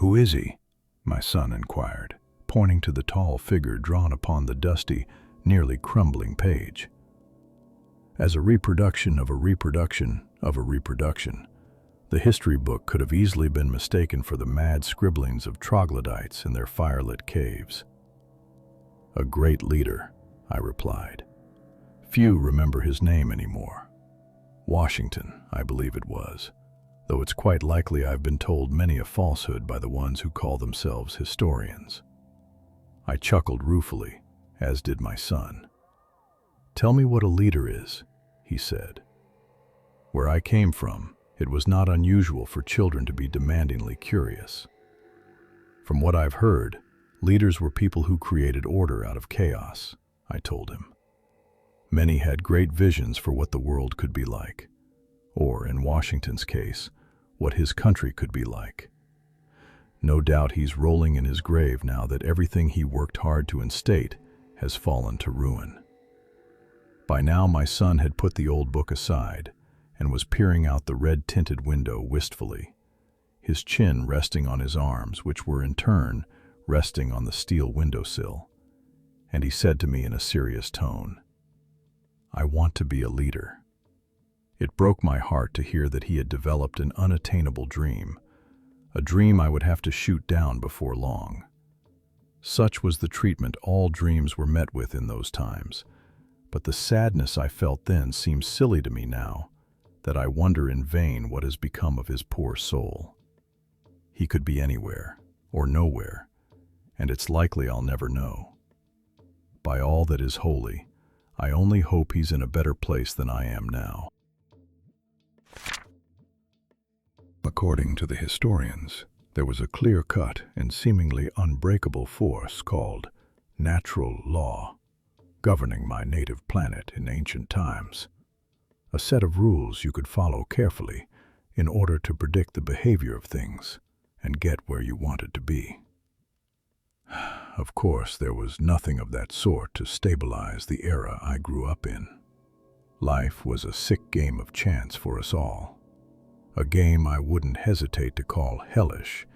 "Who is he?" my son inquired, pointing to the tall figure drawn upon the dusty, nearly crumbling page. As a reproduction of a reproduction of a reproduction, the history book could have easily been mistaken for the mad scribblings of troglodytes in their firelit caves. "A great leader," I replied. "Few remember his name anymore. Washington, I believe it was, though it's quite likely I've been told many a falsehood by the ones who call themselves historians." I chuckled ruefully, as did my son. "Tell me what a leader is," he said. Where I came from, it was not unusual for children to be demandingly curious. "From what I've heard, leaders were people who created order out of chaos," I told him. "Many had great visions for what the world could be like, or, in Washington's case, what his country could be like. No doubt he's rolling in his grave now that everything he worked hard to instate has fallen to ruin." By now my son had put the old book aside and was peering out the red-tinted window wistfully, his chin resting on his arms, which were in turn resting on the steel windowsill, and he said to me in a serious tone, "I want to be a leader." It broke my heart to hear that he had developed an unattainable dream, a dream I would have to shoot down before long. Such was the treatment all dreams were met with in those times, but the sadness I felt then seems silly to me now, that I wonder in vain what has become of his poor soul. He could be anywhere, or nowhere, and it's likely I'll never know. By all that is holy, I only hope he's in a better place than I am now. According to the historians, there was a clear-cut and seemingly unbreakable force called natural law, governing my native planet in ancient times. A set of rules you could follow carefully in order to predict the behavior of things and get where you wanted to be. Of course, there was nothing of that sort to stabilize the era I grew up in. Life was a sick game of chance for us all, a game I wouldn't hesitate to call hellish,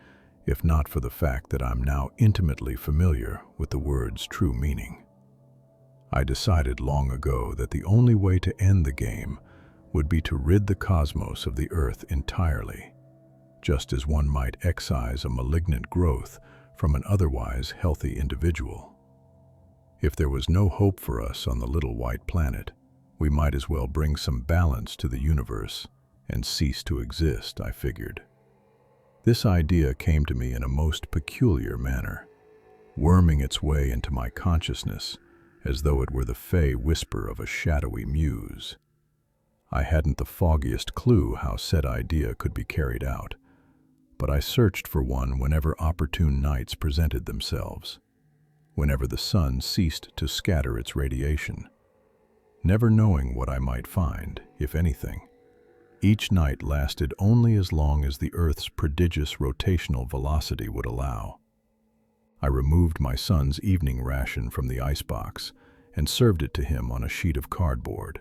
if not for the fact that I'm now intimately familiar with the word's true meaning. I decided long ago that the only way to end the game would be to rid the cosmos of the Earth entirely, just as one might excise a malignant growth from an otherwise healthy individual. If there was no hope for us on the little white planet, we might as well bring some balance to the universe and cease to exist, I figured. This idea came to me in a most peculiar manner, worming its way into my consciousness as though it were the fey whisper of a shadowy muse. I hadn't the foggiest clue how said idea could be carried out, but I searched for one whenever opportune nights presented themselves, whenever the sun ceased to scatter its radiation, never knowing what I might find, if anything. Each night lasted only as long as the Earth's prodigious rotational velocity would allow. I removed my son's evening ration from the icebox and served it to him on a sheet of cardboard,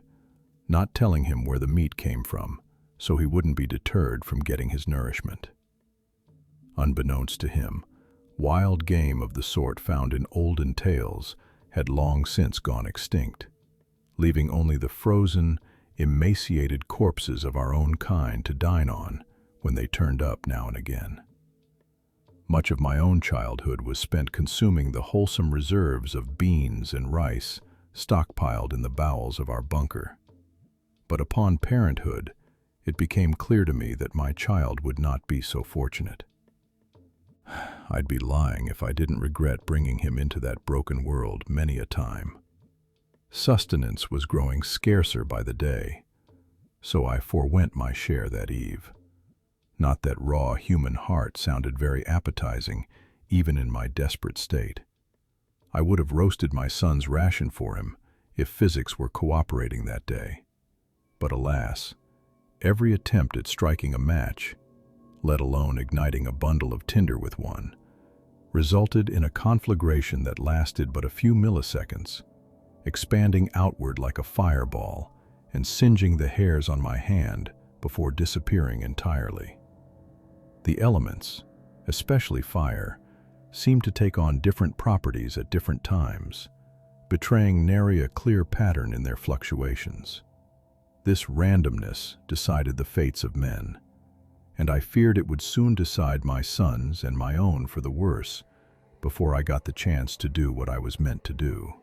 not telling him where the meat came from, so he wouldn't be deterred from getting his nourishment. Unbeknownst to him, wild game of the sort found in olden tales had long since gone extinct, leaving only the frozen, emaciated corpses of our own kind to dine on when they turned up now and again. Much of my own childhood was spent consuming the wholesome reserves of beans and rice stockpiled in the bowels of our bunker. But upon parenthood, it became clear to me that my child would not be so fortunate. I'd be lying if I didn't regret bringing him into that broken world many a time. Sustenance was growing scarcer by the day, so I forwent my share that eve. Not that raw human heart sounded very appetizing, even in my desperate state. I would have roasted my son's ration for him if physics were cooperating that day. But alas, every attempt at striking a match, let alone igniting a bundle of tinder with one, resulted in a conflagration that lasted but a few milliseconds, expanding outward like a fireball and singeing the hairs on my hand before disappearing entirely. The elements, especially fire, seem to take on different properties at different times, betraying nary a clear pattern in their fluctuations. This randomness decided the fates of men, and I feared it would soon decide my son's and my own for the worse before I got the chance to do what I was meant to do.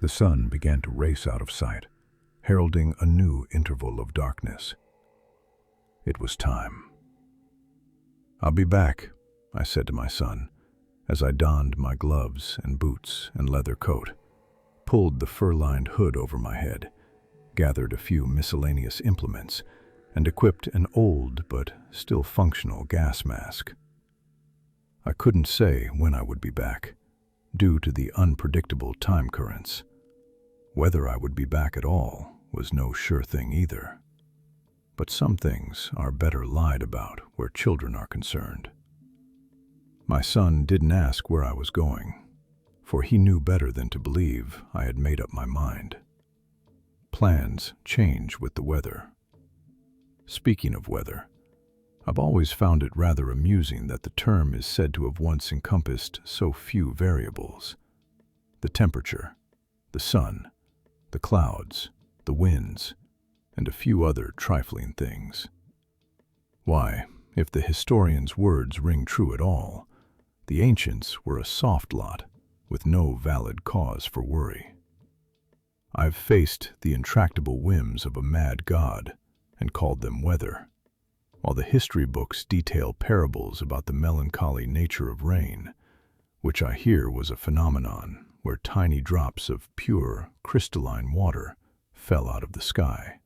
The sun began to race out of sight, heralding a new interval of darkness. It was time. "I'll be back," I said to my son, as I donned my gloves and boots and leather coat, pulled the fur-lined hood over my head, gathered a few miscellaneous implements, and equipped an old but still functional gas mask. I couldn't say when I would be back, due to the unpredictable time currents. Whether I would be back at all was no sure thing either. But some things are better lied about where children are concerned. My son didn't ask where I was going, for he knew better than to believe I had made up my mind. Plans change with the weather. Speaking of weather, I've always found it rather amusing that the term is said to have once encompassed so few variables. The temperature, the sun, the clouds, the winds, and a few other trifling things. Why, if the historian's words ring true at all, the ancients were a soft lot with no valid cause for worry. I've faced the intractable whims of a mad god and called them weather, while the history books detail parables about the melancholy nature of rain, which I hear was a phenomenon where tiny drops of pure, crystalline water fell out of the sky.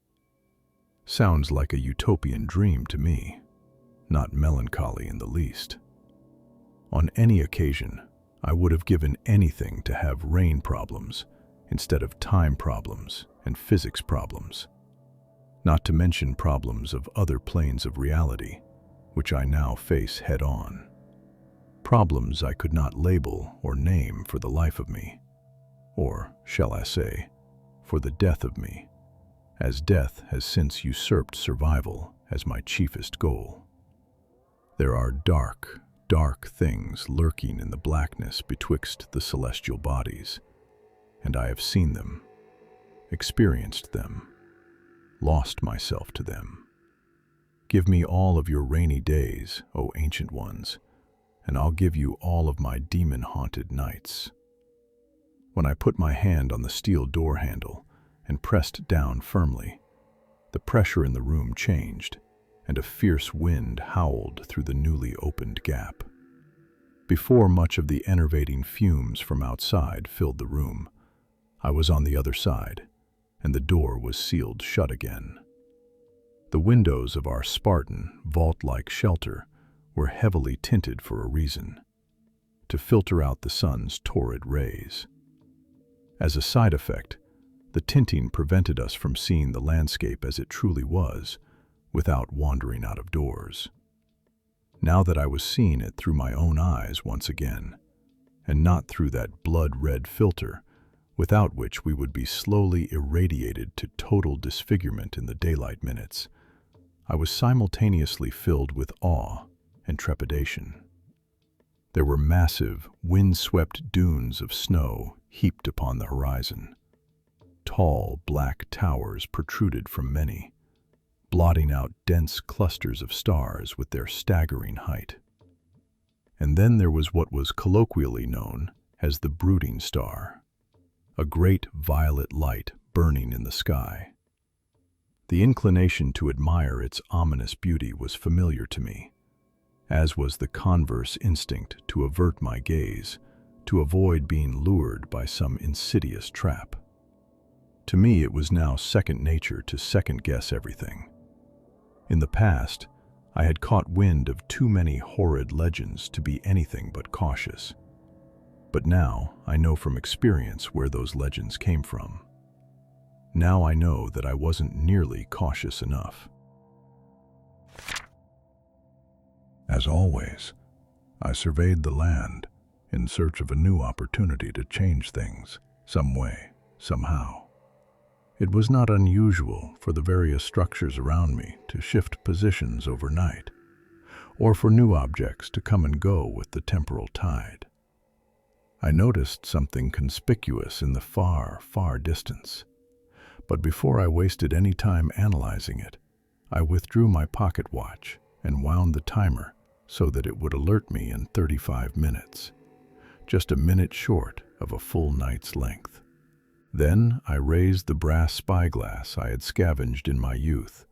Sounds like a utopian dream to me, not melancholy in the least. On any occasion, I would have given anything to have rain problems instead of time problems and physics problems, not to mention problems of other planes of reality, which I now face head-on. Problems I could not label or name for the life of me, or, shall I say, for the death of me, as death has since usurped survival as my chiefest goal. There are dark, dark things lurking in the blackness betwixt the celestial bodies, and I have seen them, experienced them, lost myself to them. Give me all of your rainy days, O ancient ones, and I'll give you all of my demon-haunted nights. When I put my hand on the steel door handle and pressed down firmly, the pressure in the room changed, and a fierce wind howled through the newly opened gap. Before much of the enervating fumes from outside filled the room, I was on the other side, and the door was sealed shut again. The windows of our Spartan, vault-like shelter were heavily tinted for a reason: to filter out the sun's torrid rays. As a side effect, the tinting prevented us from seeing the landscape as it truly was, without wandering out of doors. Now that I was seeing it through my own eyes once again, and not through that blood-red filter, without which we would be slowly irradiated to total disfigurement in the daylight minutes, I was simultaneously filled with awe and trepidation. There were massive, wind-swept dunes of snow heaped upon the horizon. Tall, black towers protruded from many, blotting out dense clusters of stars with their staggering height. And then there was what was colloquially known as the Brooding Star, a great violet light burning in the sky. The inclination to admire its ominous beauty was familiar to me, as was the converse instinct to avert my gaze, to avoid being lured by some insidious trap. To me, it was now second nature to second-guess everything. In the past, I had caught wind of too many horrid legends to be anything but cautious. But now I know from experience where those legends came from. Now I know that I wasn't nearly cautious enough. As always, I surveyed the land in search of a new opportunity to change things, some way, somehow. It was not unusual for the various structures around me to shift positions overnight, or for new objects to come and go with the temporal tide. I noticed something conspicuous in the far, far distance, but before I wasted any time analyzing it, I withdrew my pocket watch and wound the timer so that it would alert me in 35 minutes, just a minute short of a full night's length. Then I raised the brass spyglass I had scavenged in my youth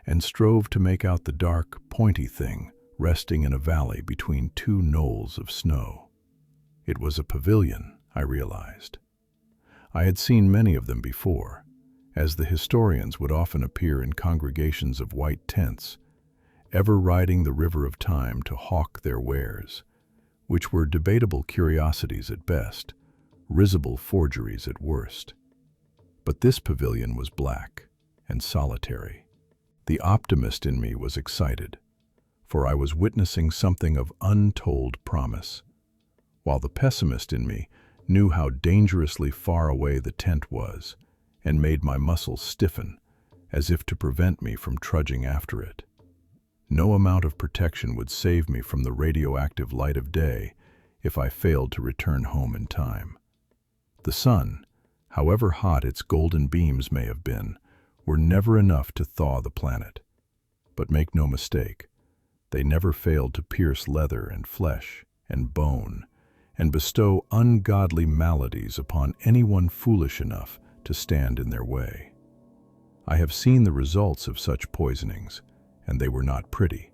and strove to make out the dark, pointy thing resting in a valley between two knolls of snow. It was a pavilion, I realized. I had seen many of them before, as the historians would often appear in congregations of white tents, ever riding the river of time to hawk their wares, which were debatable curiosities at best, risible forgeries at worst. But this pavilion was black and solitary. The optimist in me was excited, for I was witnessing something of untold promise, while the pessimist in me knew how dangerously far away the tent was and made my muscles stiffen as if to prevent me from trudging after it. No amount of protection would save me from the radioactive light of day if I failed to return home in time. The sun, however hot its golden beams may have been, were never enough to thaw the planet. But make no mistake, they never failed to pierce leather and flesh and bone and bestow ungodly maladies upon anyone foolish enough to stand in their way. I have seen the results of such poisonings, and they were not pretty,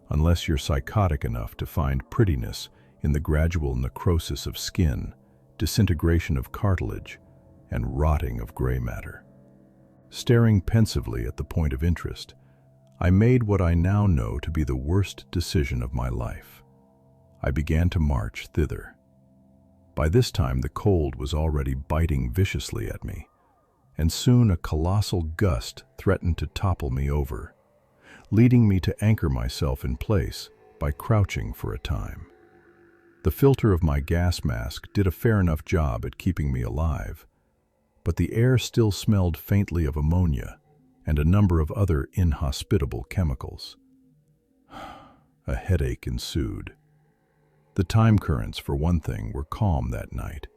unless you're psychotic enough to find prettiness in the gradual necrosis of skin, disintegration of cartilage, and rotting of gray matter. Staring pensively at the point of interest, I made what I now know to be the worst decision of my life. I began to march thither. By this time the cold was already biting viciously at me, and soon a colossal gust threatened to topple me over, leading me to anchor myself in place by crouching for a time. The filter of my gas mask did a fair enough job at keeping me alive, but the air still smelled faintly of ammonia and a number of other inhospitable chemicals. A headache ensued. The time currents, for one thing, were calm that night,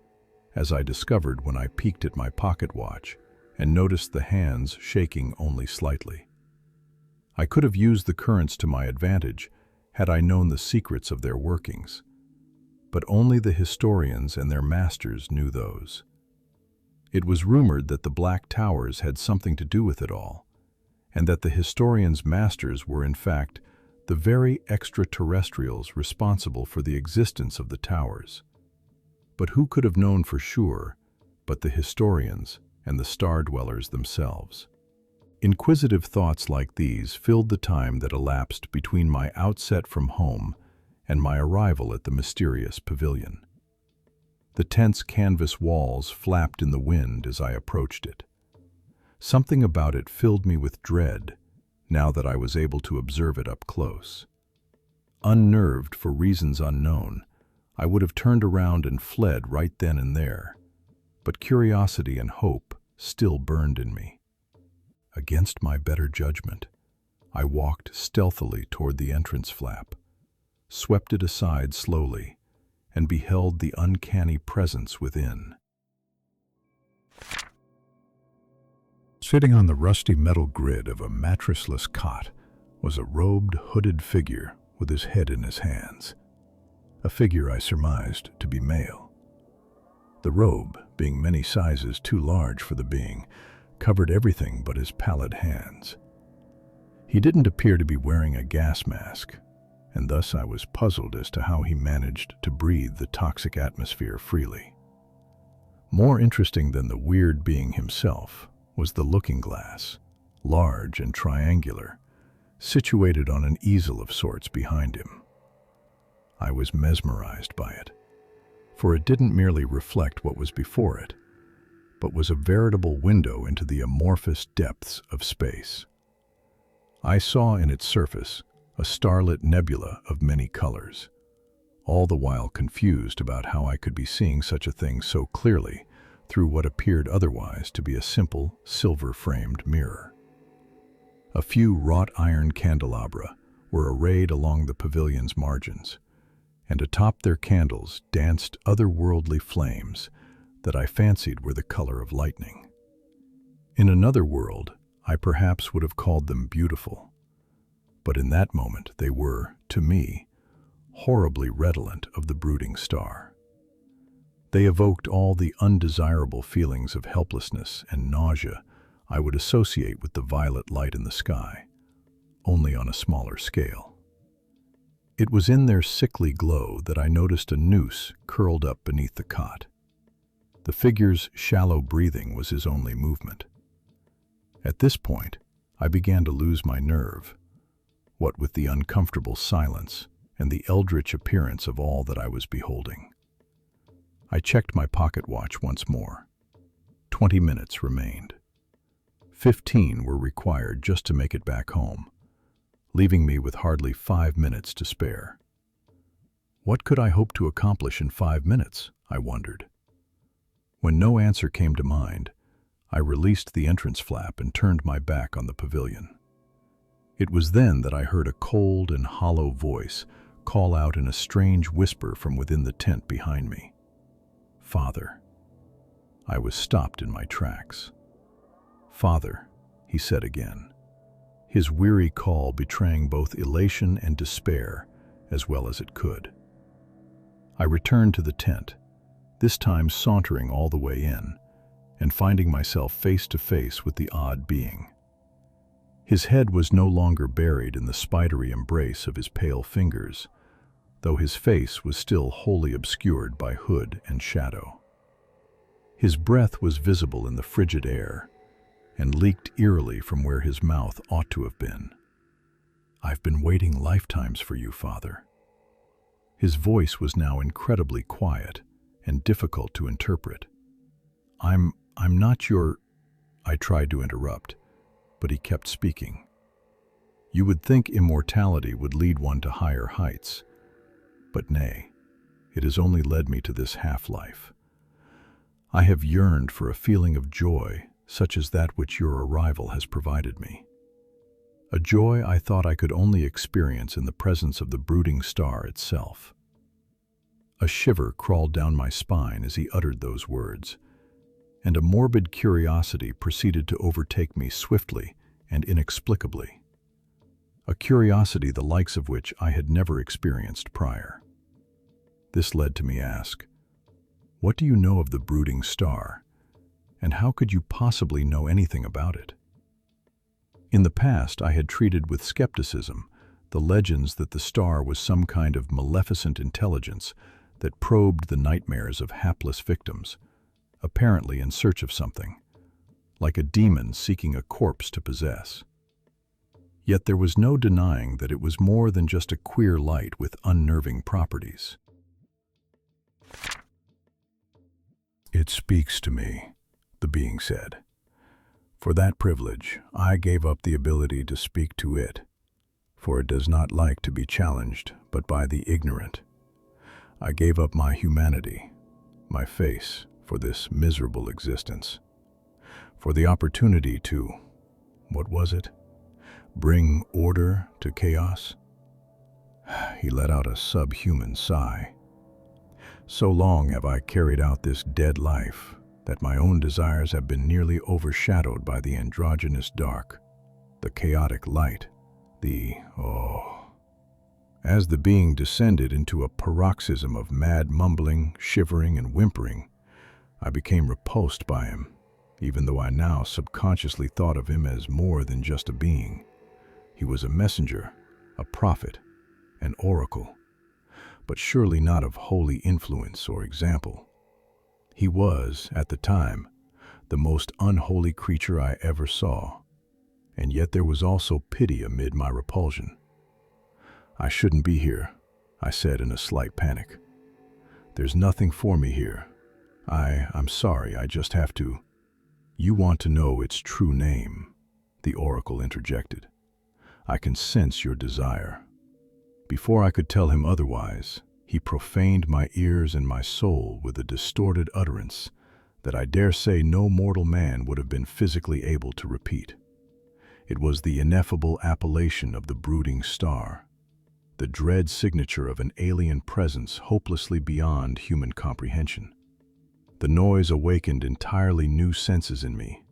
as I discovered when I peeked at my pocket watch and noticed the hands shaking only slightly. I could have used the currents to my advantage had I known the secrets of their workings, but only the historians and their masters knew those. It was rumored that the Black Towers had something to do with it all, and that the historians' masters were in fact the very extraterrestrials responsible for the existence of the towers. But who could have known for sure but the historians and the star-dwellers themselves? Inquisitive thoughts like these filled the time that elapsed between my outset from home and my arrival at the mysterious pavilion. The tent's canvas walls flapped in the wind as I approached it. Something about it filled me with dread now that I was able to observe it up close. Unnerved for reasons unknown, I would have turned around and fled right then and there, but curiosity and hope still burned in me. Against my better judgment, I walked stealthily toward the entrance flap, swept it aside slowly, and beheld the uncanny presence within. Sitting on the rusty metal grid of a mattressless cot was a robed, hooded figure with his head in his hands, a figure I surmised to be male. The robe, being many sizes too large for the being, covered everything but his pallid hands. He didn't appear to be wearing a gas mask, and thus I was puzzled as to how he managed to breathe the toxic atmosphere freely. More interesting than the weird being himself was the looking glass, large and triangular, situated on an easel of sorts behind him. I was mesmerized by it, for it didn't merely reflect what was before it, but was a veritable window into the amorphous depths of space. I saw in its surface a starlit nebula of many colors, all the while confused about how I could be seeing such a thing so clearly through what appeared otherwise to be a simple, silver-framed mirror. A few wrought iron candelabra were arrayed along the pavilion's margins, and atop their candles danced otherworldly flames that I fancied were the color of lightning. In another world, I perhaps would have called them beautiful, but in that moment they were, to me, horribly redolent of the brooding star. They evoked all the undesirable feelings of helplessness and nausea I would associate with the violet light in the sky, only on a smaller scale. It was in their sickly glow that I noticed a noose curled up beneath the cot. The figure's shallow breathing was his only movement. At this point, I began to lose my nerve, what with the uncomfortable silence and the eldritch appearance of all that I was beholding. I checked my pocket watch once more. 20 minutes remained. 15 were required just to make it back home, leaving me with hardly 5 minutes to spare. What could I hope to accomplish in 5 minutes, I wondered. When no answer came to mind, I released the entrance flap and turned my back on the pavilion. It was then that I heard a cold and hollow voice call out in a strange whisper from within the tent behind me. "Father." I was stopped in my tracks. "Father," he said again, his weary call betraying both elation and despair as well as it could. I returned to the tent, this time sauntering all the way in, and finding myself face to face with the odd being. His head was no longer buried in the spidery embrace of his pale fingers, though his face was still wholly obscured by hood and shadow. His breath was visible in the frigid air, and leaked eerily from where his mouth ought to have been. "I've been waiting lifetimes for you, Father." His voice was now incredibly quiet and difficult to interpret. I'm not your—" I tried to interrupt, but he kept speaking. "You would think immortality would lead one to higher heights, but nay, it has only led me to this half-life. I have yearned for a feeling of joy such as that which your arrival has provided me. A joy I thought I could only experience in the presence of the brooding star itself." A shiver crawled down my spine as he uttered those words, and a morbid curiosity proceeded to overtake me swiftly and inexplicably. A curiosity the likes of which I had never experienced prior. This led to me ask, "What do you know of the brooding star, and how could you possibly know anything about it?" In the past, I had treated with skepticism the legends that the star was some kind of maleficent intelligence that probed the nightmares of hapless victims, apparently in search of something, like a demon seeking a corpse to possess. Yet there was no denying that it was more than just a queer light with unnerving properties. "It speaks to me," the being said. "For that privilege, I gave up the ability to speak to it, for it does not like to be challenged but by the ignorant. I gave up my humanity, my face, for this miserable existence, for the opportunity to, what was it? Bring order to chaos." He let out a subhuman sigh. "So long have I carried out this dead life that my own desires have been nearly overshadowed by the androgynous dark, the chaotic light, As the being descended into a paroxysm of mad mumbling, shivering, and whimpering, I became repulsed by him, even though I now subconsciously thought of him as more than just a being. He was a messenger, a prophet, an oracle, but surely not of holy influence or example. He was, at the time, the most unholy creature I ever saw, and yet there was also pity amid my repulsion. "I shouldn't be here," I said in a slight panic. "There's nothing for me here. I'm sorry, I just have to—" "You want to know its true name," the oracle interjected. "I can sense your desire." Before I could tell him otherwise, he profaned my ears and my soul with a distorted utterance that I dare say no mortal man would have been physically able to repeat. It was the ineffable appellation of the Brooding Star, the dread signature of an alien presence hopelessly beyond human comprehension. The noise awakened entirely new senses in me,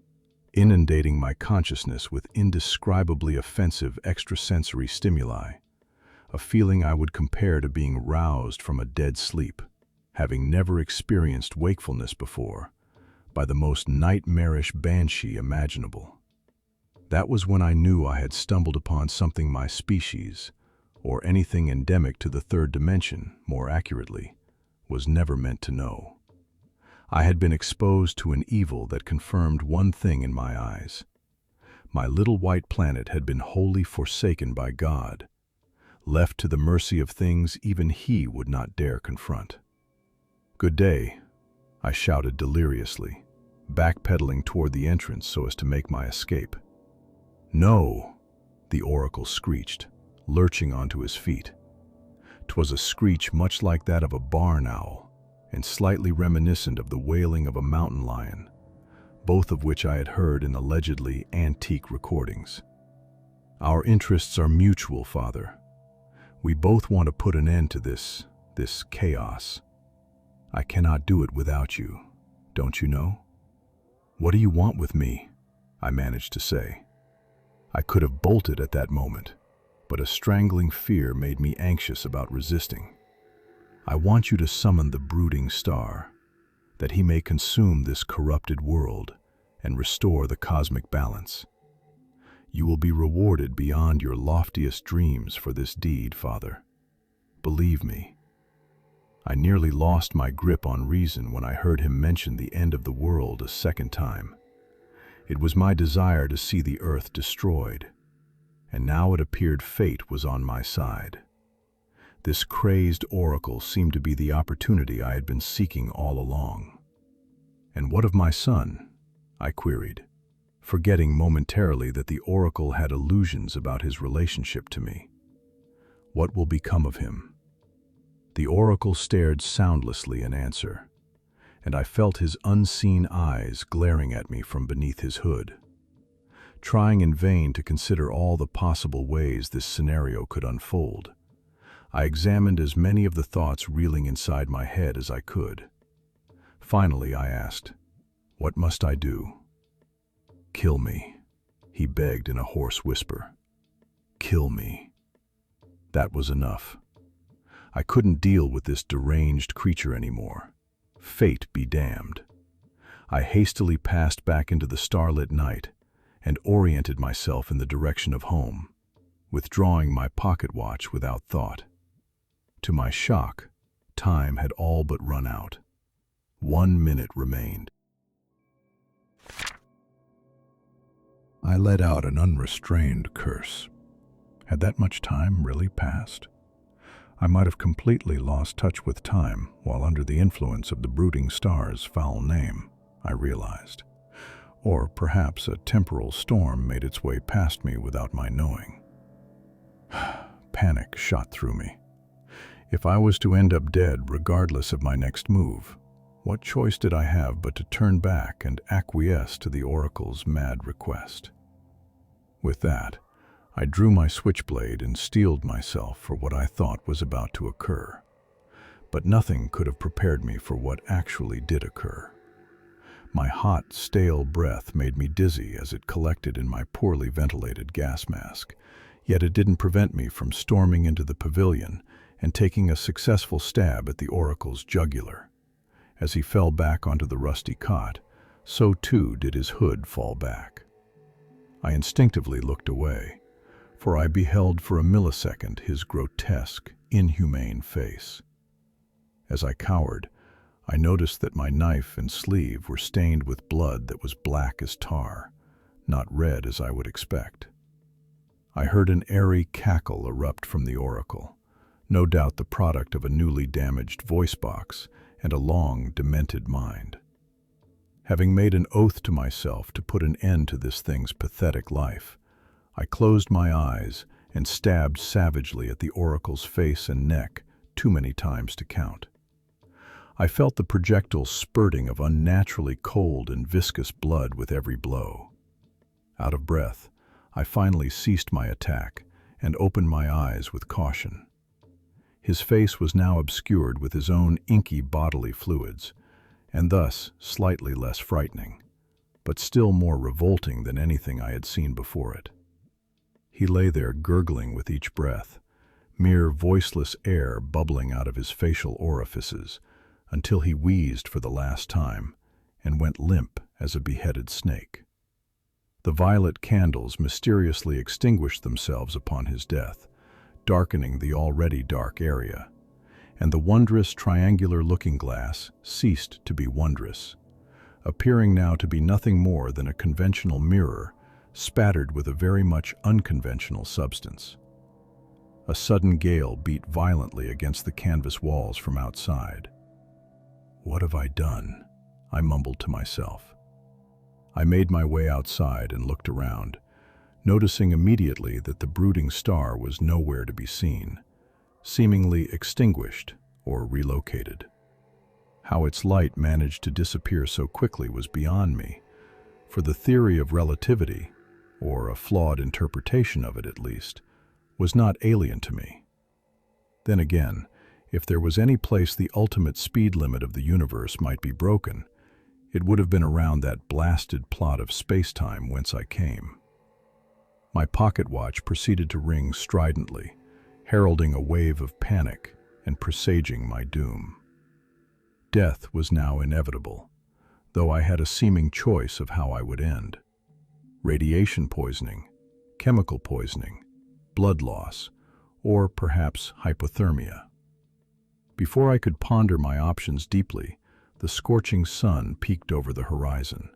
inundating my consciousness with indescribably offensive extrasensory stimuli, a feeling I would compare to being roused from a dead sleep, having never experienced wakefulness before, by the most nightmarish banshee imaginable. That was when I knew I had stumbled upon something my species, or anything endemic to the third dimension, more accurately, was never meant to know. I had been exposed to an evil that confirmed one thing in my eyes. My little white planet had been wholly forsaken by God, left to the mercy of things even He would not dare confront. "Good day," I shouted deliriously, backpedaling toward the entrance so as to make my escape. "No," the oracle screeched, lurching onto his feet. 'Twas a screech much like that of a barn owl, and slightly reminiscent of the wailing of a mountain lion, both of which I had heard in allegedly antique recordings. "Our interests are mutual, Father. We both want to put an end to this chaos. I cannot do it without you, don't you know?" "What do you want with me?" I managed to say. I could have bolted at that moment, but a strangling fear made me anxious about resisting. "I want you to summon the Brooding Star, that he may consume this corrupted world and restore the cosmic balance. You will be rewarded beyond your loftiest dreams for this deed, Father. Believe me." I nearly lost my grip on reason when I heard him mention the end of the world a second time. It was my desire to see the earth destroyed, and now it appeared fate was on my side. This crazed oracle seemed to be the opportunity I had been seeking all along. "And what of my son?" I queried, forgetting momentarily that the oracle had illusions about his relationship to me. "What will become of him?" The oracle stared soundlessly in answer, and I felt his unseen eyes glaring at me from beneath his hood. Trying in vain to consider all the possible ways this scenario could unfold, I examined as many of the thoughts reeling inside my head as I could. Finally, I asked, "What must I do?" "Kill me," he begged in a hoarse whisper. "Kill me." That was enough. I couldn't deal with this deranged creature anymore. Fate be damned. I hastily passed back into the starlit night and oriented myself in the direction of home, withdrawing my pocket watch without thought. To my shock, time had all but run out. 1 minute remained. I let out an unrestrained curse. Had that much time really passed? I might have completely lost touch with time while under the influence of the Brooding Star's foul name, I realized. Or perhaps a temporal storm made its way past me without my knowing. Panic shot through me. If I was to end up dead regardless of my next move, what choice did I have but to turn back and acquiesce to the oracle's mad request? With that, I drew my switchblade and steeled myself for what I thought was about to occur. But nothing could have prepared me for what actually did occur. My hot, stale breath made me dizzy as it collected in my poorly ventilated gas mask, yet it didn't prevent me from storming into the pavilion and taking a successful stab at the oracle's jugular. As he fell back onto the rusty cot, so too did his hood fall back. I instinctively looked away, for I beheld for a millisecond his grotesque, inhumane face. As I cowered, I noticed that my knife and sleeve were stained with blood that was black as tar, not red as I would expect. I heard an airy cackle erupt from the oracle, no doubt the product of a newly damaged voice box and a long, demented mind. Having made an oath to myself to put an end to this thing's pathetic life, I closed my eyes and stabbed savagely at the oracle's face and neck too many times to count. I felt the projectile spurting of unnaturally cold and viscous blood with every blow. Out of breath, I finally ceased my attack and opened my eyes with caution. His face was now obscured with his own inky bodily fluids, and thus slightly less frightening, but still more revolting than anything I had seen before it. He lay there gurgling with each breath, mere voiceless air bubbling out of his facial orifices, until he wheezed for the last time and went limp as a beheaded snake. The violet candles mysteriously extinguished themselves upon his death, darkening the already dark area, and the wondrous triangular looking-glass ceased to be wondrous, appearing now to be nothing more than a conventional mirror spattered with a very much unconventional substance. A sudden gale beat violently against the canvas walls from outside. "What have I done?" I mumbled to myself. I made my way outside and looked around, noticing immediately that the Brooding Star was nowhere to be seen, seemingly extinguished or relocated. How its light managed to disappear so quickly was beyond me, for the theory of relativity, or a flawed interpretation of it at least, was not alien to me. Then again, if there was any place the ultimate speed limit of the universe might be broken, it would have been around that blasted plot of space-time whence I came. My pocket watch proceeded to ring stridently, heralding a wave of panic and presaging my doom. Death was now inevitable, though I had a seeming choice of how I would end. Radiation poisoning, chemical poisoning, blood loss, or perhaps hypothermia. Before I could ponder my options deeply, the scorching sun peeked over the horizon.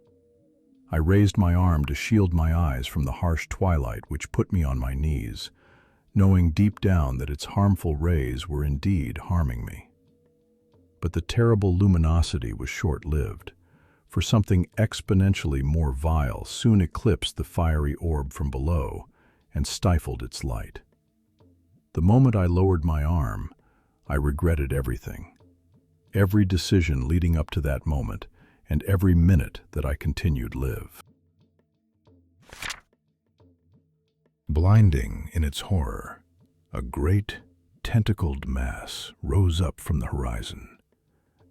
I raised my arm to shield my eyes from the harsh twilight which put me on my knees, knowing deep down that its harmful rays were indeed harming me. But the terrible luminosity was short-lived, for something exponentially more vile soon eclipsed the fiery orb from below and stifled its light. The moment I lowered my arm, I regretted everything. Every decision leading up to that moment, and every minute that I continued live. Blinding in its horror, a great, tentacled mass rose up from the horizon,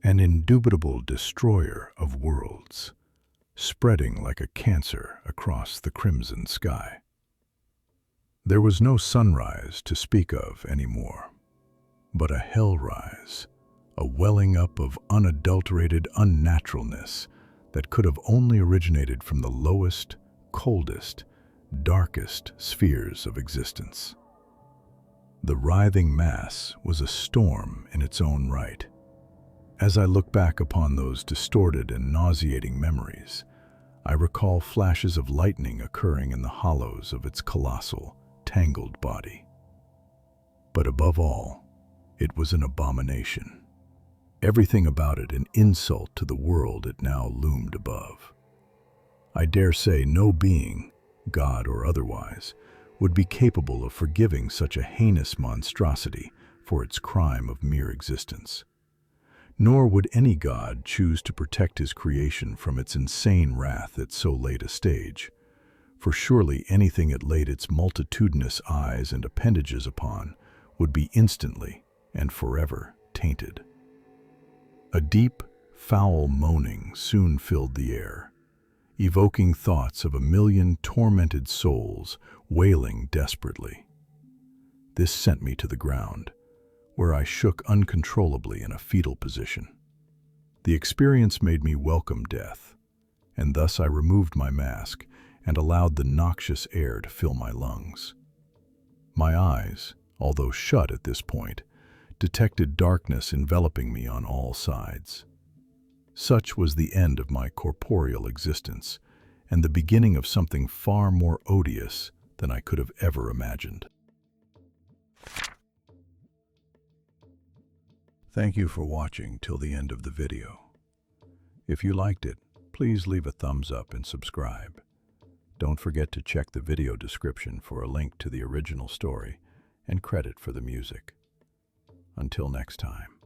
an indubitable destroyer of worlds, spreading like a cancer across the crimson sky. There was no sunrise to speak of anymore, but a hellrise, a welling up of unadulterated unnaturalness that could have only originated from the lowest, coldest, darkest spheres of existence. The writhing mass was a storm in its own right. As I look back upon those distorted and nauseating memories, I recall flashes of lightning occurring in the hollows of its colossal, tangled body. But above all, it was an abomination. Everything about it an insult to the world it now loomed above. I dare say no being, God or otherwise, would be capable of forgiving such a heinous monstrosity for its crime of mere existence. Nor would any God choose to protect his creation from its insane wrath at so late a stage, for surely anything it laid its multitudinous eyes and appendages upon would be instantly and forever tainted. A deep, foul moaning soon filled the air, evoking thoughts of a million tormented souls wailing desperately. This sent me to the ground, where I shook uncontrollably in a fetal position. The experience made me welcome death, and thus I removed my mask and allowed the noxious air to fill my lungs. My eyes, although shut at this point, detected darkness enveloping me on all sides. Such was the end of my corporeal existence, and the beginning of something far more odious than I could have ever imagined. Thank you for watching till the end of the video. If you liked it, please leave a thumbs up and subscribe. Don't forget to check the video description for a link to the original story and credit for the music. Until next time.